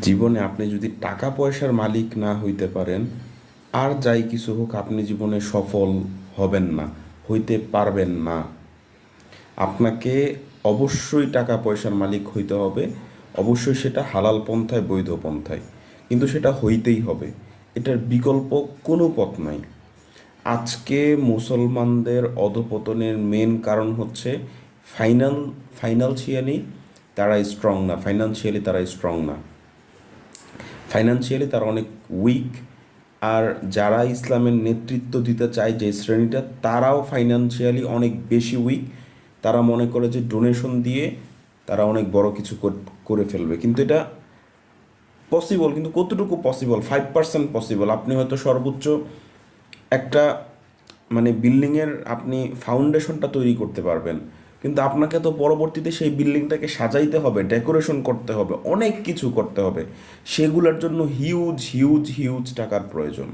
জীবনে আপনি যদি টাকা পয়সার মালিক না হইতে পারেন, আর যাই কিছু হোক আপনি জীবনে সফল হবেন না, হইতে পারবেন না। আপনাকে অবশ্যই টাকা পয়সার মালিক হইতে হবে, অবশ্যই সেটা হালাল পন্থায়, বৈধ পন্থায়, কিন্তু সেটা হইতেই হবে। এটার বিকল্প কোনো পথ নাই। আজকে মুসলমানদের অধপতনের মেন কারণ হচ্ছে ফাইনাল ফাইনান্সিয়ালি তারা স্ট্রং না, ফাইনান্সিয়ালি তারা অনেক উইক। আর যারা ইসলামের নেতৃত্ব দিতে চায় যে শ্রেণীটা, তারাও ফাইনান্সিয়ালি অনেক বেশি উইক। তারা মনে করে যে ডোনেশন দিয়ে তারা অনেক বড় কিছু করে ফেলবে, কিন্তু এটা পসিবল, কিন্তু কতটুকু পসিবল? 5% পসিবল। আপনি হয়তো সর্বোচ্চ একটা বিল্ডিংয়ের আপনি ফাউন্ডেশনটা তৈরি করতে পারবেন, কিন্তু আপনাকে তো পরবর্তীতে সেই বিল্ডিংটাকে সাজাইতে হবে, ডেকোরেশন করতে হবে, অনেক কিছু করতে হবে। সেগুলোর জন্য হিউজ হিউজ হিউজ টাকার প্রয়োজন।